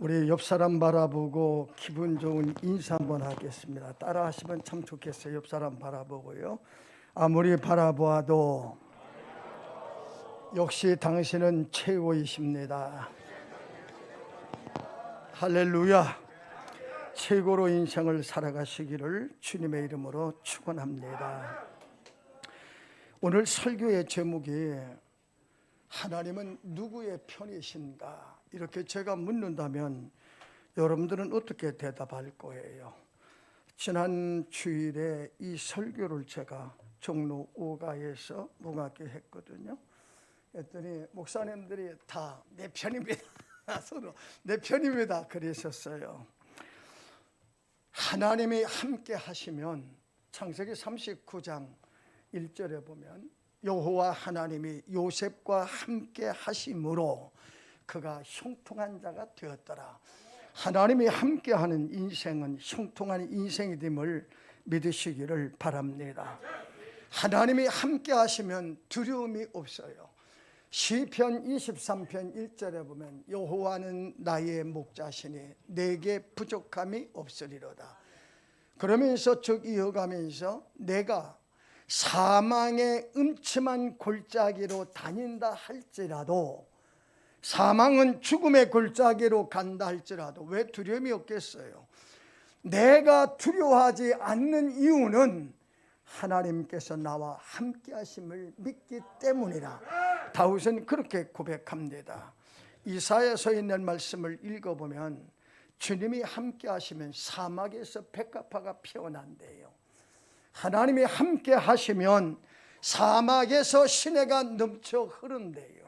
우리 옆 사람 바라보고 기분 좋은 인사 한번 하겠습니다. 따라 하시면 참 좋겠어요. 옆 사람 바라보고요. 아무리 바라보아도 역시 당신은 최고이십니다. 할렐루야. 최고로 인생을 살아가시기를 주님의 이름으로 축원합니다. 오늘 설교의 제목이 하나님은 누구의 편이신가? 이렇게 제가 묻는다면 여러분들은 어떻게 대답할 거예요? 지난 주일에 이 설교를 제가 종로 5가에서 묵하게 했거든요. 그랬더니 목사님들이 다 내 편입니다. 서로 내 편입니다. 그랬었어요. 하나님이 함께 하시면 창세기 39장 1절에 보면 여호와 하나님이 요셉과 함께 하심으로 그가 형통한 자가 되었더라. 하나님이 함께하는 인생은 형통한 인생이 됨을 믿으시기를 바랍니다. 하나님이 함께 하시면 두려움이 없어요. 시편 23편 1절에 보면 여호와는 나의 목자시니 내게 부족함이 없으리로다. 그러면서 쭉 이어가면서 내가 사망의 음침한 골짜기로 다닌다 할지라도, 사망은 죽음의 골짜기로 간다 할지라도 왜 두려움이 없겠어요? 내가 두려워하지 않는 이유는 하나님께서 나와 함께 하심을 믿기 때문이라. 다윗은 그렇게 고백합니다. 이사야서에 있는 말씀을 읽어보면 주님이 함께 하시면 사막에서 백합화가 피어난대요. 하나님이 함께 하시면 사막에서 시내가 넘쳐 흐른대요.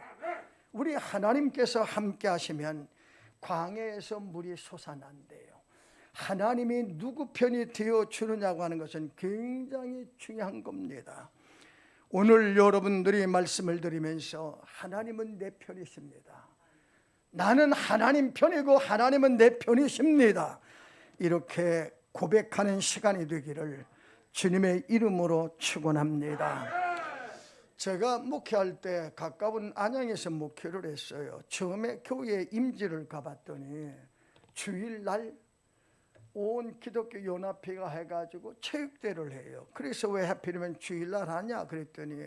우리 하나님께서 함께 하시면 광야에서 물이 솟아난대요. 하나님이 누구 편이 되어주느냐고 하는 것은 굉장히 중요한 겁니다. 오늘 여러분들이 말씀을 드리면서 하나님은 내 편이십니다. 나는 하나님 편이고 하나님은 내 편이십니다. 이렇게 고백하는 시간이 되기를 주님의 이름으로 축원합니다. 제가 목회할 때 가까운 안양에서 목회를 했어요. 처음에 교회 임지를 가봤더니 주일날 온 기독교 연합회가 해가지고 체육대회를 해요. 그래서 왜 하필이면 주일날 하냐 그랬더니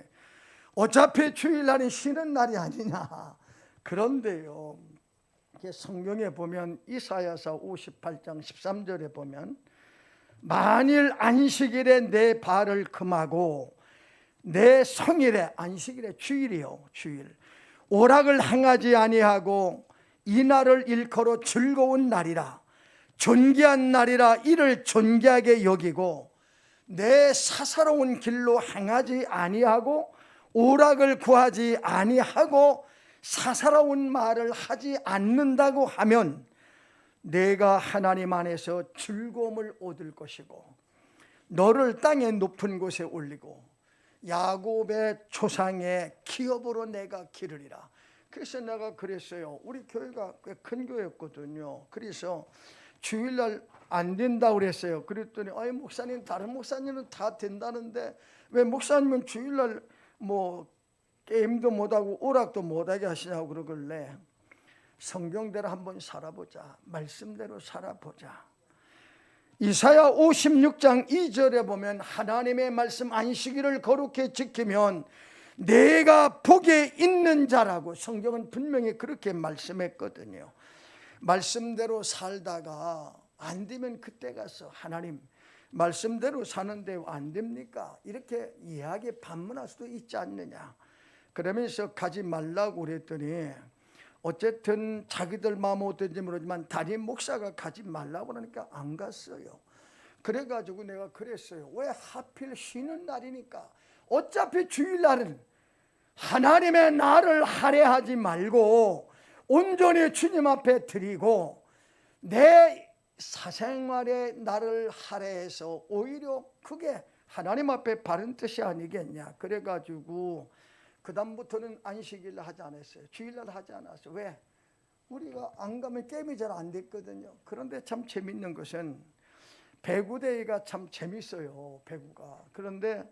어차피 주일날이 쉬는 날이 아니냐. 그런데요, 성경에 보면 이사야서 58장 13절에 보면 만일 안식일에 내 발을 금하고 내 성일에, 안식일에 주일이요, 주일 오락을 행하지 아니하고 이 날을 일컬어 즐거운 날이라, 존귀한 날이라 이를 존귀하게 여기고 내 사사로운 길로 행하지 아니하고 오락을 구하지 아니하고 사사로운 말을 하지 않는다고 하면 내가 하나님 안에서 즐거움을 얻을 것이고 너를 땅의 높은 곳에 올리고 야곱의 조상의 기업으로 내가 기르리라. 그래서 내가 그랬어요. 우리 교회가 꽤 큰 교회였거든요. 그래서 주일날 안 된다고 그랬어요. 그랬더니 아이 목사님, 다른 목사님은 다 된다는데 왜 목사님은 주일날 뭐 게임도 못하고 오락도 못하게 하시냐고 그러길래 성경대로 한번 살아보자, 말씀대로 살아보자. 이사야 56장 2절에 보면 하나님의 말씀 안식일을 거룩히 지키면 내가 복에 있는 자라고 성경은 분명히 그렇게 말씀했거든요. 말씀대로 살다가 안 되면 그때 가서 하나님 말씀대로 사는데 안 됩니까? 이렇게 이야기 반문할 수도 있지 않느냐. 그러면서 가지 말라고 그랬더니 어쨌든 자기들 마음 어떤지 모르지만 담임 목사가 가지 말라고 그러니까 안 갔어요. 그래가지고 내가 그랬어요. 왜 하필 쉬는 날이니까 어차피 주일날은 하나님의 날을 할애하지 말고 온전히 주님 앞에 드리고 내 사생활의 날을 할애해서 오히려 그게 하나님 앞에 바른 뜻이 아니겠냐. 그래가지고 그 다음부터는 안식일 하지 않았어요. 주일날 하지 않았어요. 왜? 우리가 안 가면 게임이 잘 안 됐거든요. 그런데 참 재밌는 것은 배구대회가 참 재밌어요. 배구가. 그런데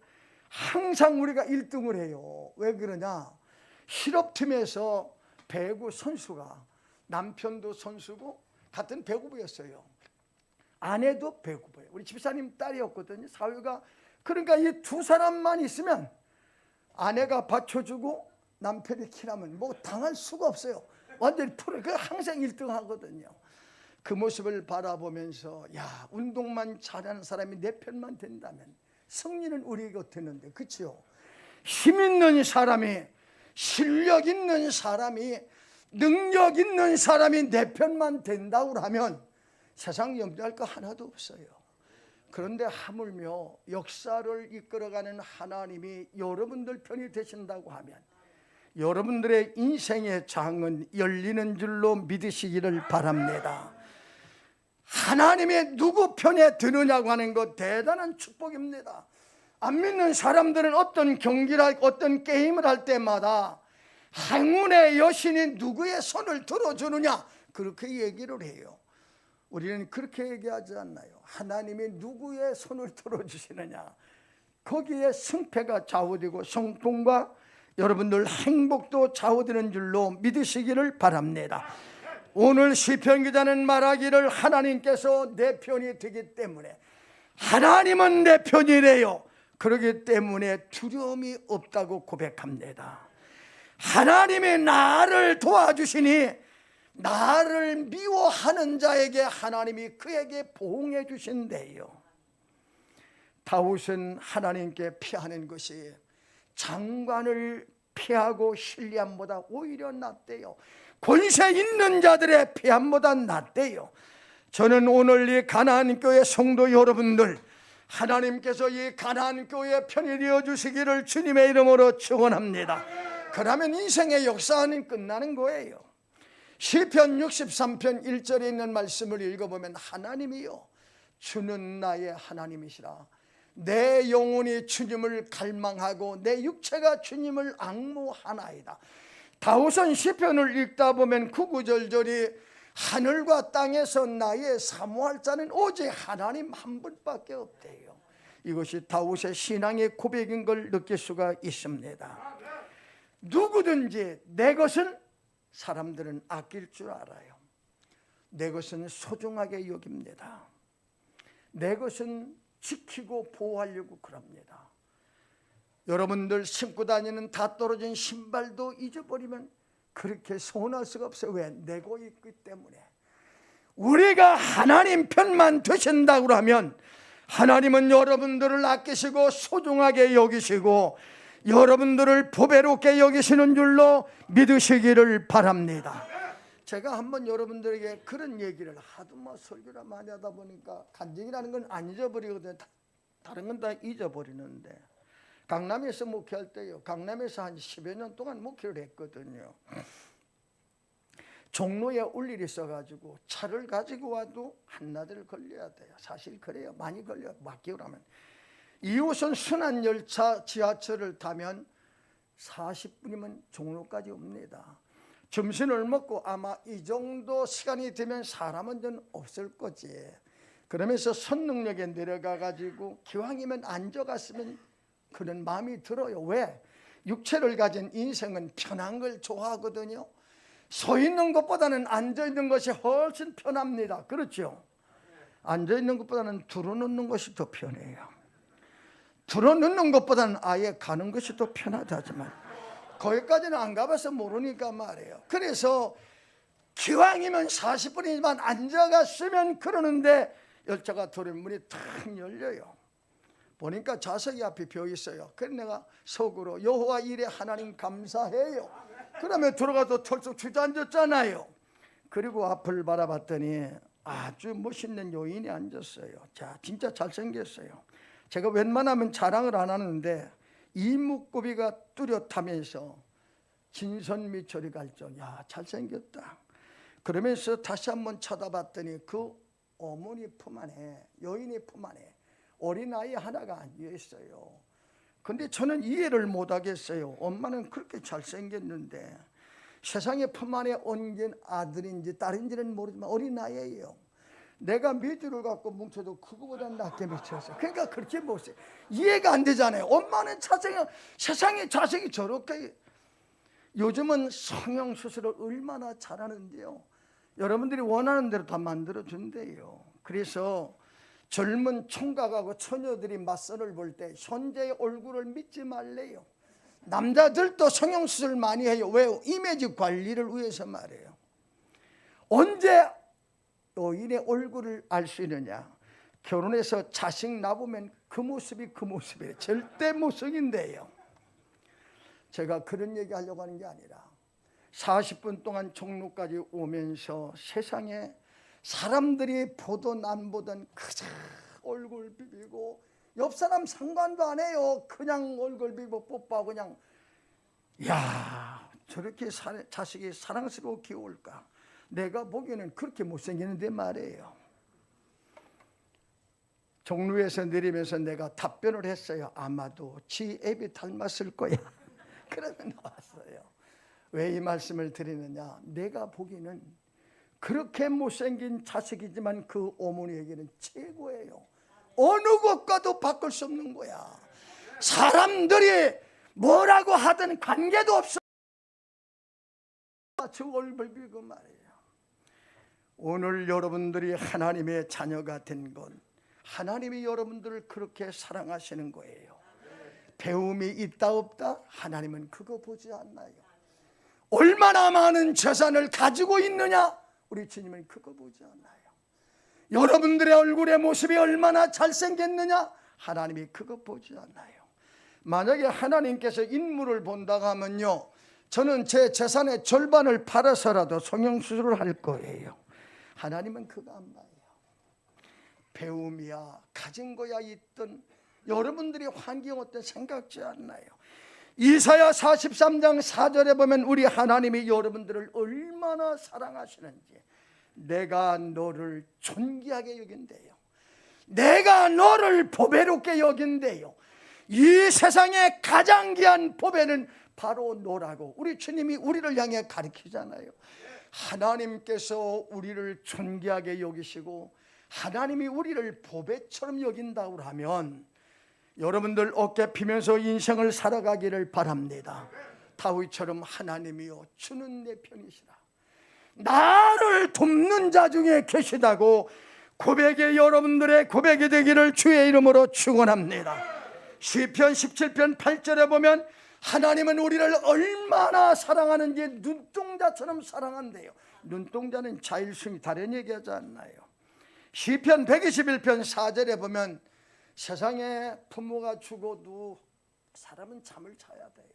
항상 우리가 1등을 해요. 왜 그러냐? 실업팀에서 배구 선수가 남편도 선수고 같은 배구부였어요. 아내도 배구부예요. 우리 집사님 딸이었거든요. 사위가. 그러니까 이 두 사람만 있으면 아내가 받쳐주고 남편이 키나면 뭐 당할 수가 없어요. 완전히 프로. 그 항상 1등 하거든요. 그 모습을 바라보면서 야, 운동만 잘하는 사람이 내 편만 된다면 승리는 우리 곁에는데, 그렇죠? 힘 있는 사람이, 실력 있는 사람이, 능력 있는 사람이 내 편만 된다고 하면 세상 염려할 거 하나도 없어요. 그런데 하물며 역사를 이끌어가는 하나님이 여러분들 편이 되신다고 하면 여러분들의 인생의 장은 열리는 줄로 믿으시기를 바랍니다. 하나님의 누구 편에 드느냐고 하는 것 대단한 축복입니다. 안 믿는 사람들은 어떤 경기를, 어떤 게임을 할 때마다 행운의 여신이 누구의 손을 들어주느냐 그렇게 얘기를 해요. 우리는 그렇게 얘기하지 않나요? 하나님이 누구의 손을 들어주시느냐, 거기에 승패가 좌우되고 성공과 여러분들 행복도 좌우되는 줄로 믿으시기를 바랍니다. 오늘 시편 기자는 말하기를 하나님께서 내 편이 되기 때문에, 하나님은 내 편이래요. 그렇기 때문에 두려움이 없다고 고백합니다. 하나님이 나를 도와주시니 나를 미워하는 자에게 하나님이 그에게 보응해 주신대요. 다윗은 하나님께 피하는 것이 장관을 피하고 신뢰함보다 오히려 낫대요. 권세 있는 자들의 피함보다 낫대요. 저는 오늘 이 가나안교회 성도 여러분들, 하나님께서 이 가나안교회 편이 되어 주시기를 주님의 이름으로 축원합니다. 그러면 인생의 역사는 끝나는 거예요. 시편 63편 1절에 있는 말씀을 읽어보면 하나님이요 주는 나의 하나님이시라. 내 영혼이 주님을 갈망하고 내 육체가 주님을 앙모하나이다. 다윗은 시편을 읽다 보면 구구절절이 하늘과 땅에서 나의 사모할 자는 오직 하나님 한 분밖에 없대요. 이것이 다윗의 신앙의 고백인 걸 느낄 수가 있습니다. 누구든지 내 것은 사람들은 아낄 줄 알아요. 내 것은 소중하게 여깁니다. 내 것은 지키고 보호하려고 그럽니다. 여러분들 신고 다니는 다 떨어진 신발도 잊어버리면 그렇게 서운할 수가 없어요. 왜? 내고 있기 때문에. 우리가 하나님 편만 되신다고 하면 하나님은 여러분들을 아끼시고 소중하게 여기시고 여러분들을 보배롭게 여기시는 줄로 믿으시기를 바랍니다. 제가 한번 여러분들에게 그런 얘기를 하도 뭐 설교를 많이 하다 보니까 간증이라는 건 안 잊어버리거든요. 다른 건 다 잊어버리는데, 강남에서 목회할 때요, 강남에서 한 10여 년 동안 목회를 했거든요. 종로에 올 일이 있어가지고 차를 가지고 와도 한나절 걸려야 돼요. 사실 그래요. 많이 걸려요. 막기로 하면 2호선 순환열차 지하철을 타면 40분이면 종로까지 옵니다. 점심을 먹고 아마 이 정도 시간이 되면 사람은 좀 없을 거지. 그러면서 선릉역에 내려가가지고 기왕이면 앉아갔으면 그런 마음이 들어요. 왜? 육체를 가진 인생은 편한 걸 좋아하거든요. 서 있는 것보다는 앉아 있는 것이 훨씬 편합니다. 그렇죠? 앉아 있는 것보다는 들어눕는 것이 더 편해요. 들어눕는 것보다는 아예 가는 것이 더 편하다지만 거기까지는 안 가봐서 모르니까 말이에요. 그래서 기왕이면 40분이지만 앉아갔으면 그러는데 열차가 들어오면 문이 탁 열려요. 보니까 좌석이 앞에 비어 있어요. 그래서 내가 속으로 여호와 이레 하나님 감사해요. 그러면 들어가서 털썩 주저앉았잖아요. 그리고 앞을 바라봤더니 아주 멋있는 여인이 앉았어요. 자, 진짜 잘생겼어요. 제가 웬만하면 자랑을 안 하는데 이목구비가 뚜렷하면서 진선미철이 갈정, 야 잘생겼다. 그러면서 다시 한번 쳐다봤더니 그 어머니 품 안에, 여인의 품 안에 어린아이 하나가 앉아있어요. 근데 저는 이해를 못하겠어요. 엄마는 그렇게 잘생겼는데 세상에 품 안에 얹은 아들인지 딸인지는 모르지만 어린아이예요. 내가 미주를 갖고 뭉쳐도 그거보다 낫게 미쳤어요. 그러니까 그렇게 못해요. 이해가 안 되잖아요. 엄마는 세상에 자식이 저렇게. 요즘은 성형수술을 얼마나 잘하는데요. 여러분들이 원하는 대로 다 만들어 준대요. 그래서 젊은 총각하고 처녀들이 맞선을 볼 때 현재의 얼굴을 믿지 말래요. 남자들도 성형수술 많이 해요. 왜요? 이미지 관리를 위해서 말해요. 언제 여인의 얼굴을 알 수 있느냐? 결혼해서 자식 낳으면 그 모습이 그 모습이에요. 절대 모성인데요. 제가 그런 얘기 하려고 하는 게 아니라 40분 동안 종로까지 오면서 세상에 사람들이 보던 안 보던 그저 얼굴 비비고 옆 사람 상관도 안 해요. 그냥 얼굴 비비고 뽀뽀하고 그냥, 야, 저렇게 자식이 사랑스러워 키울까? 내가 보기에는 그렇게 못생기는데 말이에요. 종로에서 내리면서 내가 답변을 했어요. 아마도 지 애비 닮았을 거야. 그러면 나왔어요. 왜 이 말씀을 드리느냐? 내가 보기에는 그렇게 못생긴 자식이지만 그 어머니에게는 최고예요. 어느 것과도 바꿀 수 없는 거야. 사람들이 뭐라고 하든 관계도 없어. 저 얼굴 비고 말이에요. 오늘 여러분들이 하나님의 자녀가 된 건 하나님이 여러분들을 그렇게 사랑하시는 거예요. 배움이 있다 없다? 하나님은 그거 보지 않나요? 얼마나 많은 재산을 가지고 있느냐? 우리 주님은 그거 보지 않아요. 여러분들의 얼굴의 모습이 얼마나 잘생겼느냐? 하나님이 그거 보지 않아요. 만약에 하나님께서 인물을 본다고 하면요, 저는 제 재산의 절반을 팔아서라도 성형수술을 할 거예요. 하나님은 그거 안 봐요. 배움이야 가진 거야 있든 여러분들이 환경 어때 생각지 않나요? 이사야 43장 4절에 보면 우리 하나님이 여러분들을 얼마나 사랑하시는지, 내가 너를 존귀하게 여긴대요. 내가 너를 보배롭게 여긴대요. 이 세상에 가장 귀한 보배는 바로 너라고 우리 주님이 우리를 향해 가르치잖아요. 하나님께서 우리를 존귀하게 여기시고 하나님이 우리를 보배처럼 여긴다고 하면 여러분들 어깨 피면서 인생을 살아가기를 바랍니다. 다윗처럼 하나님이여 주는 내 편이시라, 나를 돕는 자 중에 계시다고 고백의 여러분들의 고백이 되기를 주의 이름으로 축원합니다. 시편 17편 8절에 보면 하나님은 우리를 얼마나 사랑하는지 눈동자처럼 사랑한대요. 눈동자는 자일승이 다른 얘기하지 않나요? 시편 121편 4절에 보면 세상에 부모가 죽어도 사람은 잠을 자야 돼요.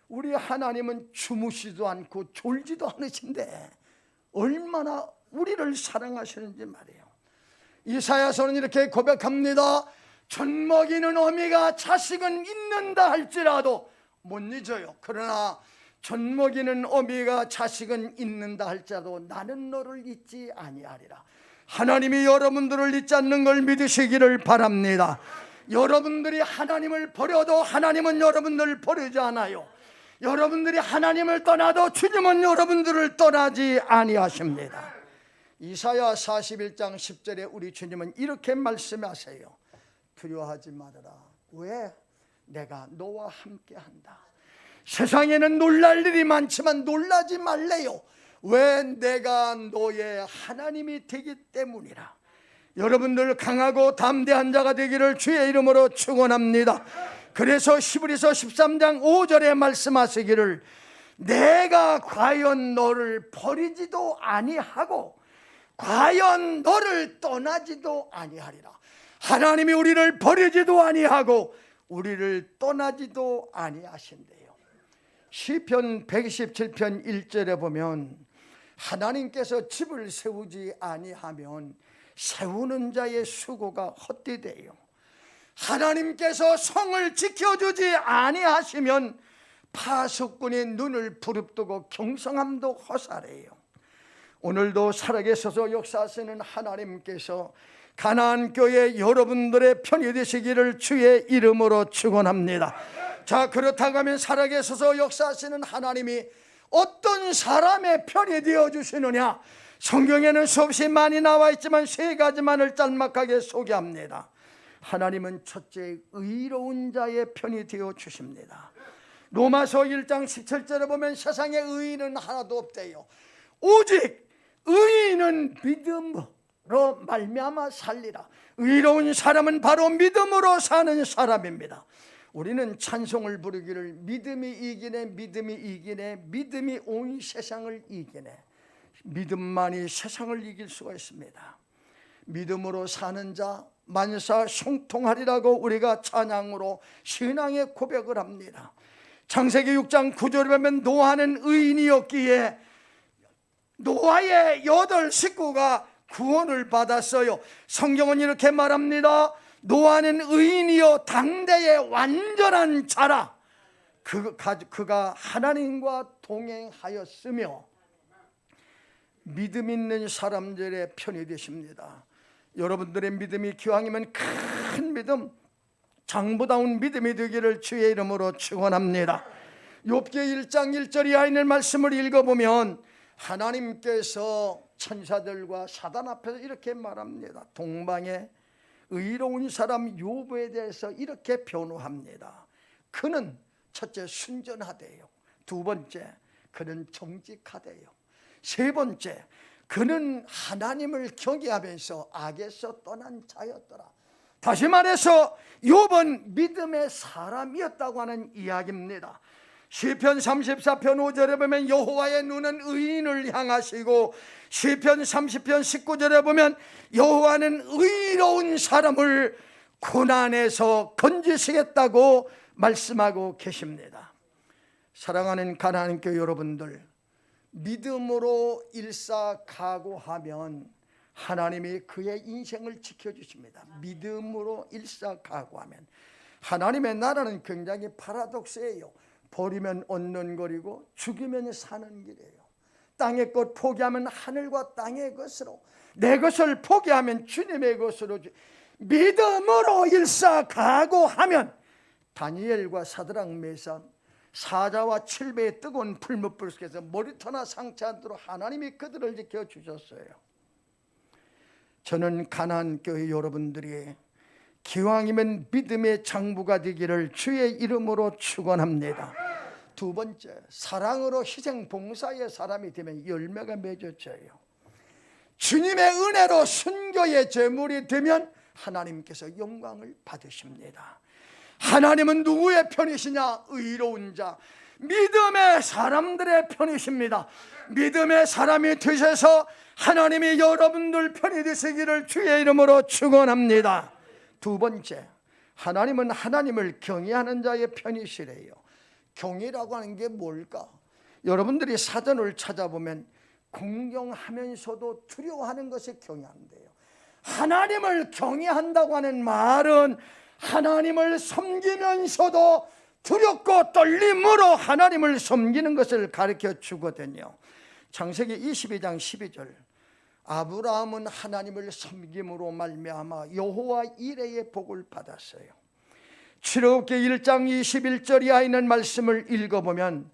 우리 하나님은 주무시지도 않고 졸지도 않으신데 얼마나 우리를 사랑하시는지 말이에요. 이사야서는 이렇게 고백합니다. 젖먹이는 어미가 자식은 잊는다 할지라도 못 잊어요. 그러나 젖먹이는 어미가 자식은 잊는다 할지라도 나는 너를 잊지 아니하리라. 하나님이 여러분들을 잊지 않는 걸 믿으시기를 바랍니다. 여러분들이 하나님을 버려도 하나님은 여러분들을 버리지 않아요. 여러분들이 하나님을 떠나도 주님은 여러분들을 떠나지 아니하십니다. 이사야 41장 10절에 우리 주님은 이렇게 말씀하세요. 두려워하지 말아라. 왜? 내가 너와 함께한다. 세상에는 놀랄 일이 많지만 놀라지 말래요. 왜? 내가 너의 하나님이 되기 때문이라. 여러분들 강하고 담대한 자가 되기를 주의 이름으로 축원합니다. 그래서 히브리서 13장 5절에 말씀하시기를 내가 과연 너를 버리지도 아니하고 과연 너를 떠나지도 아니하리라. 하나님이 우리를 버리지도 아니하고 우리를 떠나지도 아니하신대요. 시편 127편 1절에 보면 하나님께서 집을 세우지 아니하면 세우는 자의 수고가 헛되대요. 하나님께서 성을 지켜주지 아니하시면 파수꾼이 눈을 부릅뜨고 경성함도 허사래요. 오늘도 살아계셔서 역사하시는 하나님께서 가나안 교회 여러분들의 편이 되시기를 주의 이름으로 축원합니다. 자, 그렇다고 하면 살아계셔서 역사하시는 하나님이 어떤 사람의 편이 되어주시느냐? 성경에는 수없이 많이 나와 있지만 세 가지만을 짤막하게 소개합니다. 하나님은 첫째 의로운 자의 편이 되어주십니다. 로마서 1장 17절에 보면 세상에 의인은 하나도 없대요. 오직 너희는 믿음으로 말미암아 살리라. 의로운 사람은 바로 믿음으로 사는 사람입니다. 우리는 찬송을 부르기를 믿음이 이기네, 믿음이 이기네, 믿음이 온 세상을 이기네. 믿음만이 세상을 이길 수가 있습니다. 믿음으로 사는 자 만사 형통하리라고 우리가 찬양으로 신앙의 고백을 합니다. 창세기 6장 9절에 보면 노아는 의인이었기에 노아의 8 식구가 구원을 받았어요. 성경은 이렇게 말합니다. 노아는 의인이요 당대의 완전한 자라. 그가 하나님과 동행하였으며 믿음 있는 사람들의 편이 되십니다. 여러분들의 믿음이 기왕이면 큰 믿음, 장부다운 믿음이 되기를 주의 이름으로 축원합니다. 욥기 1장 1절 이하에 있는 말씀을 읽어보면 하나님께서 천사들과 사단 앞에서 이렇게 말합니다. 동방의 의로운 사람 욥에 대해서 이렇게 변호합니다. 그는 첫째 순전하대요. 두 번째 그는 정직하대요. 세 번째 그는 하나님을 경외하면서 악에서 떠난 자였더라. 다시 말해서 욥은 믿음의 사람이었다고 하는 이야기입니다. 시편 34편 5절에 보면 여호와의 눈은 의인을 향하시고 시편 30편 19절에 보면 여호와는 의로운 사람을 고난에서 건지시겠다고 말씀하고 계십니다. 사랑하는 가나안 교회 여러분들, 믿음으로 일사각오하면 하나님이 그의 인생을 지켜주십니다. 믿음으로 일사각오하면. 하나님의 나라는 굉장히 파라독스예요. 버리면 얻는거리고 죽이면 사는 길이에요. 땅의 것 포기하면 하늘과 땅의 것으로, 내 것을 포기하면 주님의 것으로, 믿음으로 일사각오하면 다니엘과 사드락 메삭 사자와 7배의 뜨거운 풀무불 속에서 머리터나 상처 않도록 하나님이 그들을 지켜주셨어요. 저는 가나안 교회 여러분들이 기왕이면 믿음의 장부가 되기를 주의 이름으로 축원합니다. 두 번째, 사랑으로 희생 봉사의 사람이 되면 열매가 맺어져요. 주님의 은혜로 순교의 제물이 되면 하나님께서 영광을 받으십니다. 하나님은 누구의 편이시냐? 의로운 자, 믿음의 사람들의 편이십니다. 믿음의 사람이 되셔서 하나님이 여러분들 편이 되시기를 주의 이름으로 축원합니다. 두 번째, 하나님은 하나님을 경외하는 자의 편이시래요. 경외라고 하는 게 뭘까? 여러분들이 사전을 찾아보면 공경하면서도 두려워하는 것이 경외한대요. 하나님을 경외한다고 하는 말은 하나님을 섬기면서도 두렵고 떨림으로 하나님을 섬기는 것을 가르쳐 주거든요. 창세기 22장 12절, 아브라함은 하나님을 섬김으로 말미암아 여호와 이레의 복을 받았어요. 출애굽기 1장 21절 이하에 있는 말씀을 읽어보면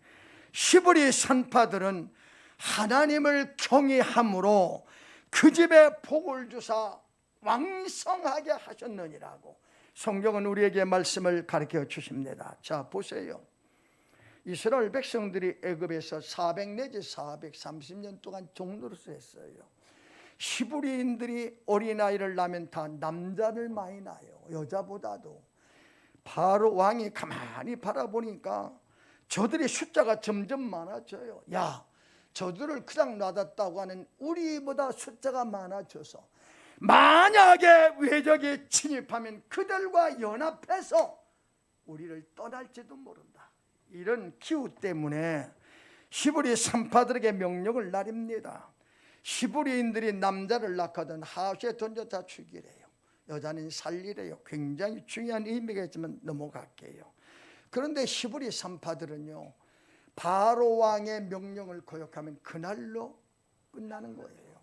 시브리 산파들은 하나님을 경외함으로 그 집에 복을 주사 왕성하게 하셨느니라고 성경은 우리에게 말씀을 가르쳐 주십니다. 자, 보세요. 이스라엘 백성들이 애굽에서 400 내지 430년 동안 종노릇을 했어요. 히브리인들이 어린아이를 낳으면 다 남자를 많이 낳아요. 여자보다도. 바로 왕이 가만히 바라보니까 저들의 숫자가 점점 많아져요. 야, 저들을 그냥 놔뒀다고 하는 우리보다 숫자가 많아져서 만약에 외적이 침입하면 그들과 연합해서 우리를 떠날지도 모른다. 이런 기우 때문에 히브리 산파들에게 명령을 내립니다. 히브리인들이 남자를 낳거든 하우스에 던져 다 죽이래요. 여자는 살리래요. 굉장히 중요한 의미가 있지만 넘어갈게요. 그런데 히브리 산파들은요, 바로 왕의 명령을 거역하면 그날로 끝나는 거예요.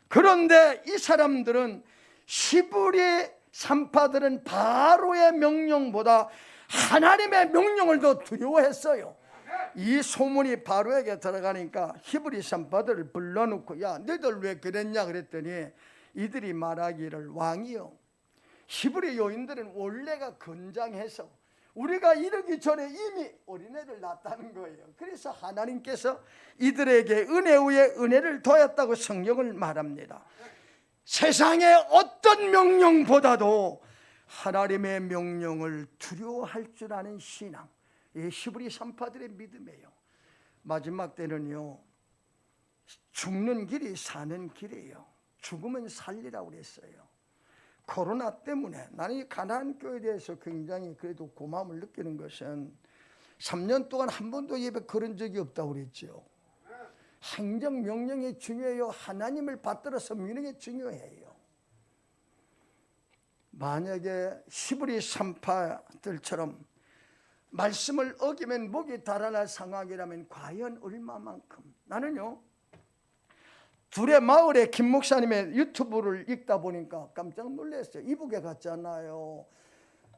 그런데 이 사람들은, 히브리 산파들은 바로의 명령보다 하나님의 명령을 더 두려워했어요. 이 소문이 바로에게 들어가니까 히브리 산파들을 불러놓고, 야, 너희들 왜 그랬냐 그랬더니 이들이 말하기를, 왕이요, 히브리 여인들은 원래가 건장해서 우리가 이르기 전에 이미 어린애를 낳았다는 거예요. 그래서 하나님께서 이들에게 은혜 위에 은혜를 더했다고 성경을 말합니다. 세상의 어떤 명령보다도 하나님의 명령을 두려워할 줄 아는 신앙, 이 히브리 산파들의 믿음이에요. 마지막 때는요, 죽는 길이 사는 길이에요. 죽으면 살리라고 그랬어요. 코로나 때문에 나는 이 가나안 교회에 대해서 굉장히 그래도 고마움을 느끼는 것은 3년 동안 한 번도 예배 그런 적이 없다고 그랬죠. 행정명령이 중요해요. 하나님을 받들어서 미는 게 중요해요. 만약에 히브리 산파들처럼 말씀을 어기면 목이 달아날 상황이라면 과연 얼마만큼. 나는요, 둘의 마을의 김 목사님의 유튜브를 읽다 보니까 깜짝 놀랐어요. 이북에 갔잖아요.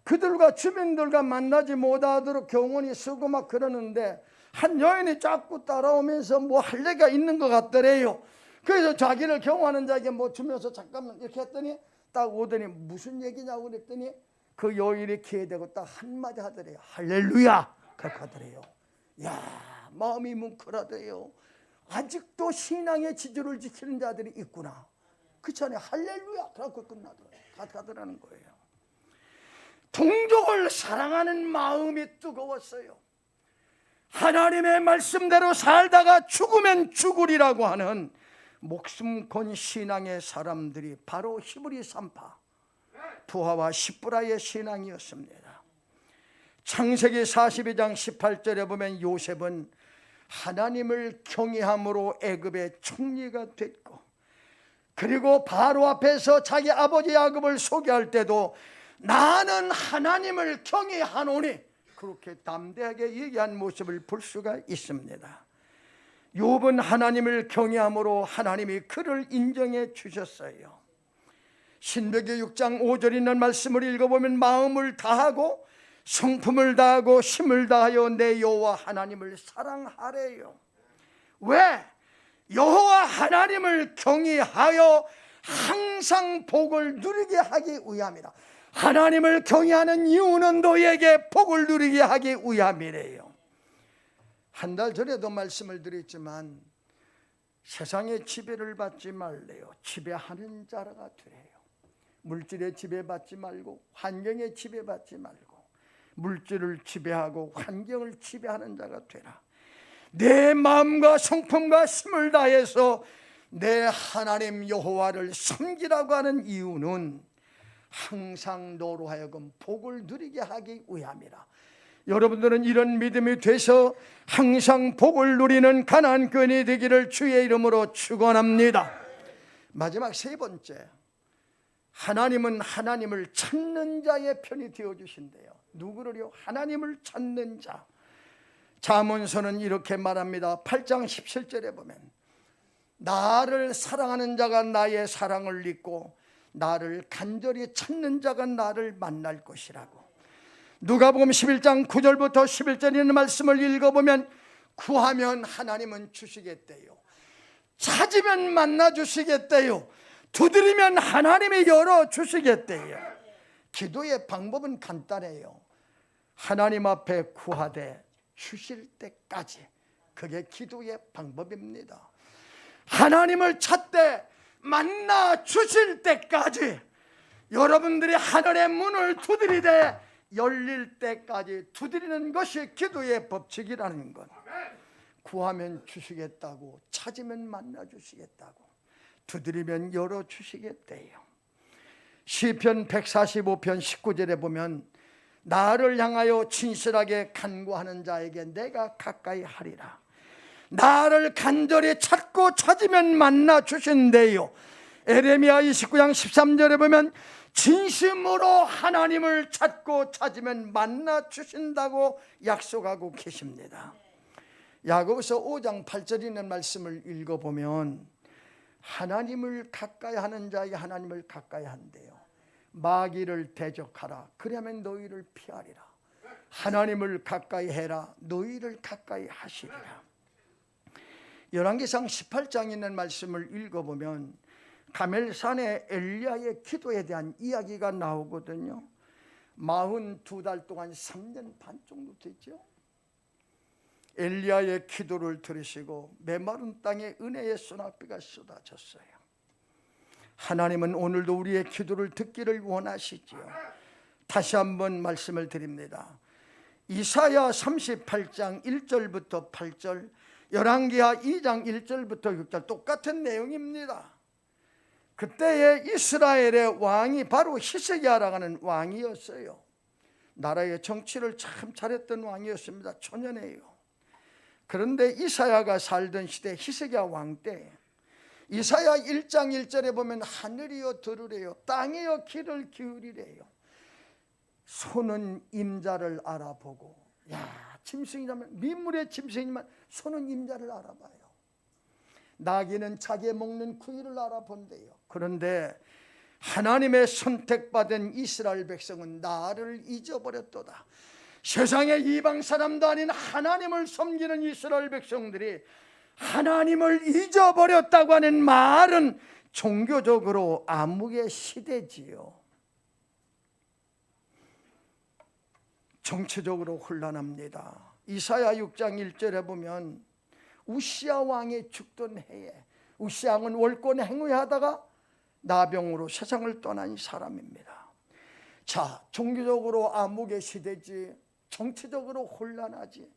그들과 주민들과 만나지 못하도록 경원이 쓰고 막 그러는데 한 여인이 자꾸 따라오면서 뭐 할 얘기가 있는 것 같더래요. 그래서 자기를 경호하는 자에게 뭐 주면서 잠깐만 이렇게 했더니 딱 오더니 무슨 얘기냐고 그랬더니 그 여인이 귀에 대고 딱 한마디 하더래요. 할렐루야! 그렇게 하더래요. 야, 마음이 뭉클하더래요. 아직도 신앙의 지조를 지키는 자들이 있구나. 그렇잖아요. 할렐루야! 그렇게 가더라는 거예요. 동족을 사랑하는 마음이 뜨거웠어요. 하나님의 말씀대로 살다가 죽으면 죽으리라고 하는 목숨 건 신앙의 사람들이 바로 히브리 산파 부하와 십부라의 신앙이었습니다. 창세기 42장 18절에 보면 요셉은 하나님을 경외함으로 애굽의 총리가 됐고, 그리고 바로 앞에서 자기 아버지 야곱을 소개할 때도 나는 하나님을 경외하노니 그렇게 담대하게 얘기한 모습을 볼 수가 있습니다. 욥은 하나님을 경외함으로 하나님이 그를 인정해 주셨어요. 신명기 6장 5절 있는 말씀을 읽어보면 마음을 다하고 성품을 다하고 힘을 다하여 내 여호와 하나님을 사랑하래요. 왜? 여호와 하나님을 경외하여 항상 복을 누리게 하기 위함이라. 하나님을 경외하는 이유는 너에게 복을 누리게 하기 위함이래요. 한 달 전에도 말씀을 드렸지만 세상의 지배를 받지 말래요. 지배하는 자가 되래요. 물질의 지배받지 말고 환경의 지배받지 말고 물질을 지배하고 환경을 지배하는 자가 되라. 내 마음과 성품과 힘을 다해서 내 하나님 여호와를 섬기라고 하는 이유는 항상 너로 하여금 복을 누리게 하기 위함이라. 여러분들은 이런 믿음이 돼서 항상 복을 누리는 가나안 교인이 되기를 주의 이름으로 축원합니다. 마지막 세 번째, 하나님은 하나님을 찾는 자의 편이 되어주신대요. 누구를요? 하나님을 찾는 자. 잠언서는 이렇게 말합니다. 8장 17절에 보면 나를 사랑하는 자가 나의 사랑을 잊고 나를 간절히 찾는 자가 나를 만날 것이라고. 누가복음 11장 9절부터 11절에 있는 말씀을 읽어보면 구하면 하나님은 주시겠대요. 찾으면 만나 주시겠대요. 두드리면 하나님이 열어주시겠대요. 기도의 방법은 간단해요. 하나님 앞에 구하되 주실 때까지. 그게 기도의 방법입니다. 하나님을 찾되 만나 주실 때까지, 여러분들이 하늘의 문을 두드리되 열릴 때까지 두드리는 것이 기도의 법칙이라는 것. 구하면 주시겠다고, 찾으면 만나 주시겠다고, 두드리면 열어주시겠대요. 시편 145편 19절에 보면 나를 향하여 진실하게 간구하는 자에게 내가 가까이 하리라. 나를 간절히 찾고 찾으면 만나 주신대요. 에레미야 29장 13절에 보면 진심으로 하나님을 찾고 찾으면 만나 주신다고 약속하고 계십니다. 야고보서 5장 8절에 있는 말씀을 읽어보면 하나님을 가까이 하는 자에게 하나님을 가까이 한대요. 마귀를 대적하라. 그러면 너희를 피하리라. 하나님을 가까이 해라. 너희를 가까이 하시리라. 열왕기상 18장에 있는 말씀을 읽어보면 가멜산의 엘리야의 기도에 대한 이야기가 나오거든요. 42달 동안 3년 반 정도 됐죠. 엘리야의 기도를 들으시고 메마른 땅에 은혜의 소낙비가 쏟아졌어요. 하나님은 오늘도 우리의 기도를 듣기를 원하시지요. 다시 한번 말씀을 드립니다. 이사야 38장 1절부터 8절, 열왕기하 2장 1절부터 6절 똑같은 내용입니다. 그때의 이스라엘의 왕이 바로 히스기야라고 하는 왕이었어요. 나라의 정치를 참 잘했던 왕이었습니다. 초년에요. 그런데 이사야가 살던 시대 히스기야 왕 때 이사야 1장 1절에 보면 하늘이여 들으래요, 땅이여 귀를 기울이래요. 손은 임자를 알아보고, 야, 짐승이라면, 민물의 짐승이지만 손은 임자를 알아봐요. 나귀는 자기 먹는 구유를 알아본대요. 그런데 하나님의 선택받은 이스라엘 백성은 나를 잊어버렸도다. 세상의 이방 사람도 아닌 하나님을 섬기는 이스라엘 백성들이 하나님을 잊어버렸다고 하는 말은 종교적으로 암흑의 시대지요. 정치적으로 혼란합니다. 이사야 6장 1절에 보면 우시야 왕이 죽던 해에, 우시야 왕은 월권 행위하다가 나병으로 세상을 떠난 사람입니다. 자, 종교적으로 암흑의 시대지, 정치적으로 혼란하지.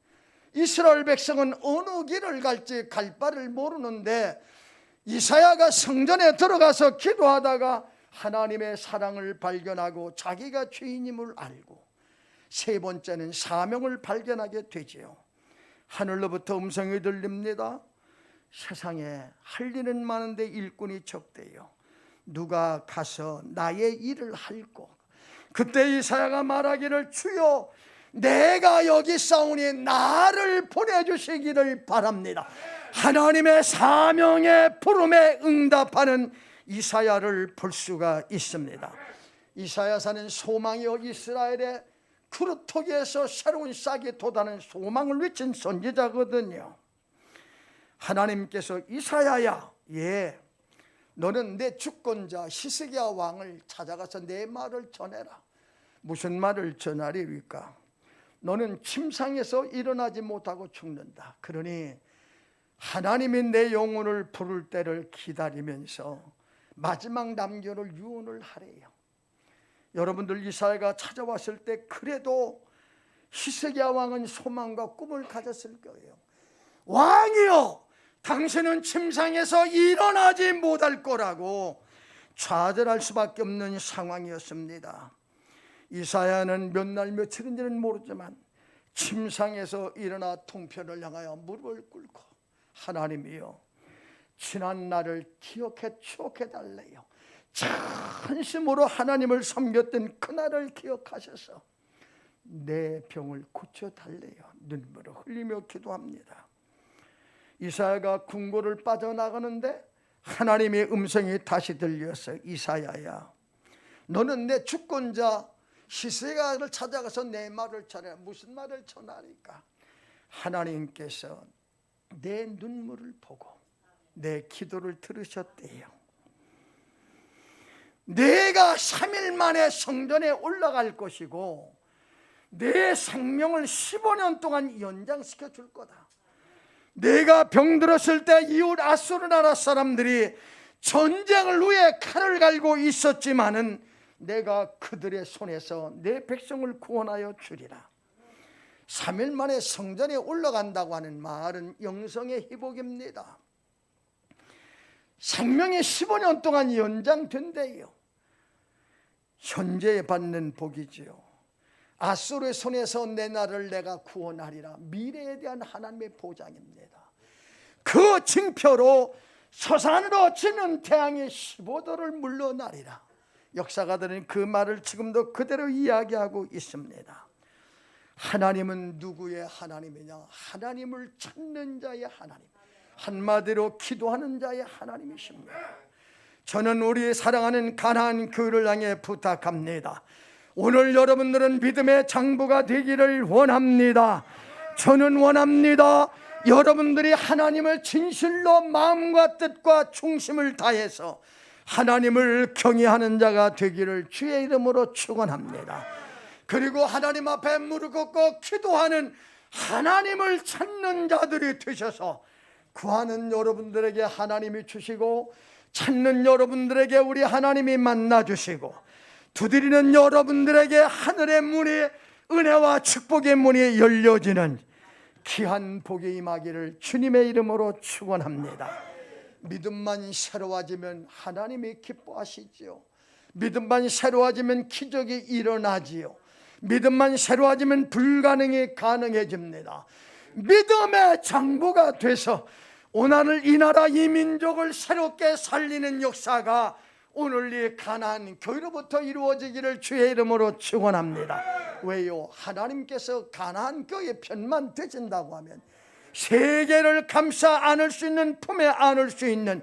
이스라엘 백성은 어느 길을 갈지 갈 바를 모르는데 이사야가 성전에 들어가서 기도하다가 하나님의 사랑을 발견하고 자기가 죄인임을 알고, 세 번째는 사명을 발견하게 되지요. 하늘로부터 음성이 들립니다. 세상에 할 일은 많은데 일꾼이 적대요. 누가 가서 나의 일을 할꼬. 그때 이사야가 말하기를, 주여 내가 여기 있사오니 나를 보내주시기를 바랍니다. 하나님의 사명의 부름에 응답하는 이사야를 볼 수가 있습니다. 이사야서는 소망이요, 이스라엘의 그루터기에서 새로운 싹이 돋아는 소망을 외친 선지자거든요. 하나님께서 이사야야, 예, 너는 내 주권자 히스기야 왕을 찾아가서 내 말을 전해라. 무슨 말을 전하리까? 너는 침상에서 일어나지 못하고 죽는다. 그러니 하나님이 내 영혼을 부를 때를 기다리면서 마지막 남겨놓을 유언을 하래요. 여러분들 이사야가 찾아왔을 때 그래도 히스기야 왕은 소망과 꿈을 가졌을 거예요. 왕이여, 당신은 침상에서 일어나지 못할 거라고 좌절할 수밖에 없는 상황이었습니다. 이사야는 몇 날 며칠인지는 모르지만 침상에서 일어나 통편을 향하여 무릎을 꿇고, 하나님이여, 지난 날을 기억해 추억해 달래요. 전심으로 하나님을 섬겼던 그날을 기억하셔서 내 병을 고쳐달래요. 눈물을 흘리며 기도합니다. 이사야가 궁궐을 빠져나가는데 하나님의 음성이 다시 들려서, 이사야야, 너는 내 주권자 히스기야를 찾아가서 내 말을 전해. 무슨 말을 전하니까? 하나님께서 내 눈물을 보고 내 기도를 들으셨대요. 내가 3일 만에 성전에 올라갈 것이고 내 생명을 15년 동안 연장시켜 줄 거다. 내가 병들었을 때 이웃 아수르 나라 사람들이 전쟁을 위해 칼을 갈고 있었지만은 내가 그들의 손에서 내 백성을 구원하여 주리라. 3일 만에 성전에 올라간다고 하는 말은 영성의 회복입니다. 생명이 15년 동안 연장된대요. 현재 받는 복이지요. 아수르의 손에서 내 나라를 내가 구원하리라. 미래에 대한 하나님의 보장입니다. 그 징표로 서산으로 지는 태양이 15도를 물러나리라. 역사가들은 그 말을 지금도 그대로 이야기하고 있습니다. 하나님은 누구의 하나님이냐? 하나님을 찾는 자의 하나님, 한마디로 기도하는 자의 하나님이십니다. 저는 우리 사랑하는 가나안 교회를 향해 부탁합니다. 오늘 여러분들은 믿음의 장부가 되기를 원합니다. 저는 원합니다. 여러분들이 하나님을 진실로 마음과 뜻과 중심을 다해서 하나님을 경외하는 자가 되기를 주의 이름으로 축원합니다. 그리고 하나님 앞에 무릎 꿇고 기도하는 하나님을 찾는 자들이 되셔서 구하는 여러분들에게 하나님이 주시고 찾는 여러분들에게 우리 하나님이 만나주시고 두드리는 여러분들에게 하늘의 문이 은혜와 축복의 문이 열려지는 귀한 복이 임하기를 주님의 이름으로 축원합니다. 믿음만 새로워지면 하나님이 기뻐하시지요. 믿음만 새로워지면 기적이 일어나지요. 믿음만 새로워지면 불가능이 가능해집니다. 믿음의 장부가 돼서 오늘 이 나라 이 민족을 새롭게 살리는 역사가 오늘 이 가나안 교회로부터 이루어지기를 주의 이름으로 축원합니다. 왜요? 하나님께서 가나안 교회 편만 되신다고 하면 세계를 감싸 안을 수 있는, 품에 안을 수 있는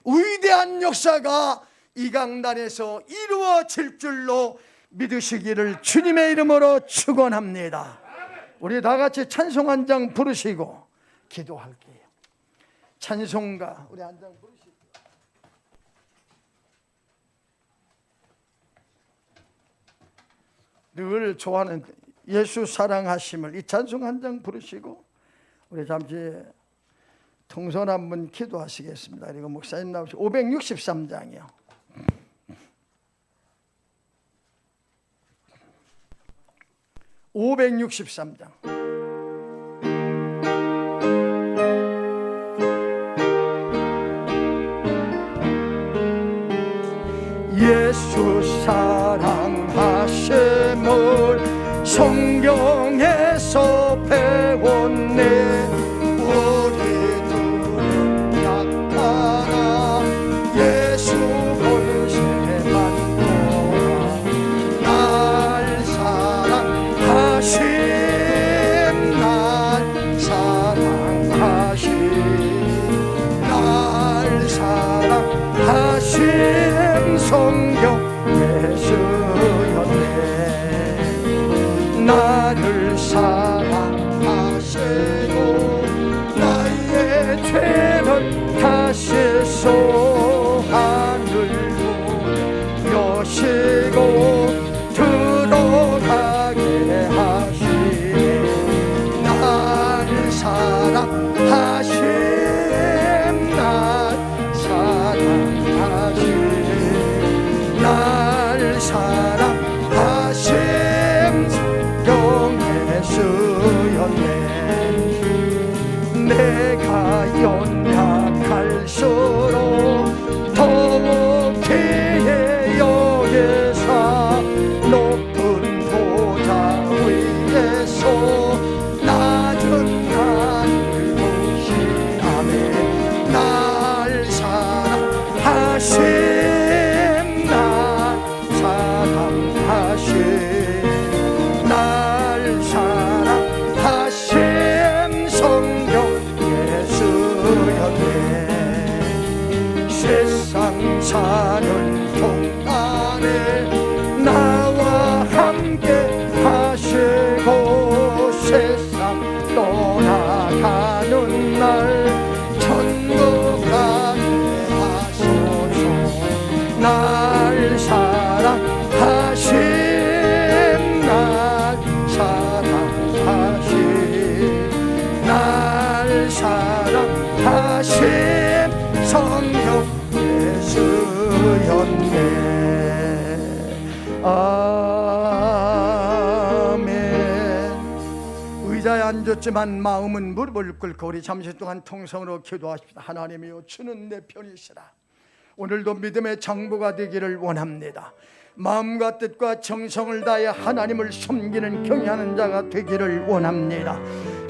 위대한 역사가 이 강단에서 이루어질 줄로 믿으시기를 주님의 이름으로 축원합니다. 우리 다 같이 찬송 한 장 부르시고 기도할게요. 찬송가 우리 한 장 부르시고 늘 좋아하는 예수 사랑하심을 이 찬송 한 장 부르시고 우리 잠시 통선 한번 기도하시겠습니다. 그리고 목사님 나오시고 563장이요. (563장) 예수 사랑하심을 성경에서 배웠네. 우리들은 약하나 예수 권세만 보라. 날 사랑하심, 날 사랑하심, 날 사랑하심 성경 예수였네. 나를 사랑하시고 나의 죄를 다시소 하늘로 여시고 들어가게 하시네. 나를 사랑하심, 날 사랑하심, 날 사랑하심 예수였네. 내가 연약할수록 더욱 기해 여기사 높은 보좌 위에서 낮은 나를 보시라네. 날 사랑하심, 날 사랑하심, 날 사랑하심 성경 예수였네. 세상 사는 동안에 나와 함께 하시고 세상 떠나가는 날 천국 가게 하소서. 날 사랑하심, 날 사랑하심, 날 사랑하심 성령 예수였네. 아멘. 의자에 앉았지만 마음은 무릎을 꿇고 우리 잠시 동안 통성으로 기도하십시다. 하나님이여, 주는 내 편이시라. 오늘도 믿음의 장부가 되기를 원합니다. 마음과 뜻과 정성을 다해 하나님을 섬기는 경외하는 자가 되기를 원합니다.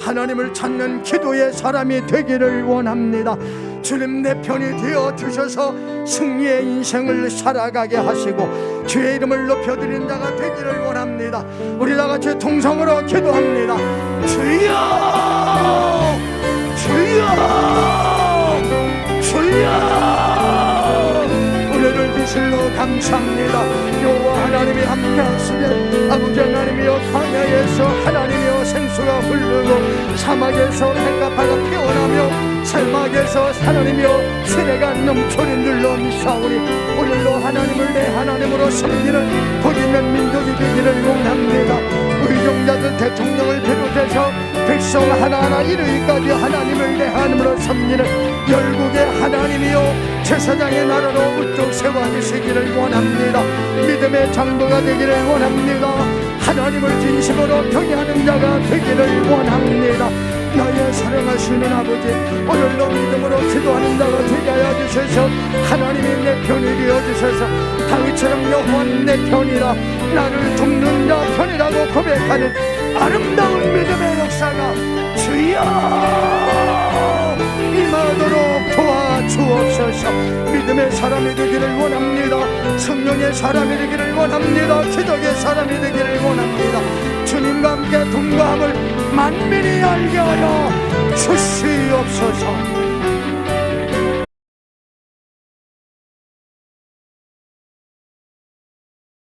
하나님을 찾는 기도의 사람이 되기를 원합니다. 주님 내 편이 되어 주셔서 승리의 인생을 살아가게 하시고 주의 이름을 높여드리는 자가 되기를 원합니다. 우리 다 같이 통성으로 기도합니다. 주여, 주여, 주여. 우리를 빛으로 감사합니다. 여호와 하나님이 함께하시네. 아버지 하나님이여, 광야에서 하나님이여 생수가 흐르고 사막에서 백합화가 피어나며 사막에서 하나님이여 시내가 넘쳐는 늘러미사오니 오늘로 하나님을 내 하나님으로 섬기는 복 있는 민족이 되기를 원합니다. 의정자들 대통령을 비롯해서 백성 하나하나 이르기까지 하나님을 내 하나님으로 섬기는 열국의 하나님이여 제사장의 나라로 우뚝 세워주시기를 원합니다. 믿음의 장로가 되기를 원합니다. 하나님을 진심으로 경외하는 자가 되기를 원합니다. 나의 사랑하시는 아버지, 오늘도 믿음으로 기도하는 자가 되게 하여 주셔서 하나님이 내 편이 되어 주셔서 다윗처럼 여호와 내 편이라, 나를 돕는 자 편이라고 고백하는 아름다운 믿음의 역사가 주여 임하도록 도와주옵소서. 믿음의 사람이 되기를 원합니다. 성령의 사람이 되기를 원합니다. 기적의 사람이 되기를 원합니다. 주님과 함께 동거함을 만민이 알게 하여 주시옵소서.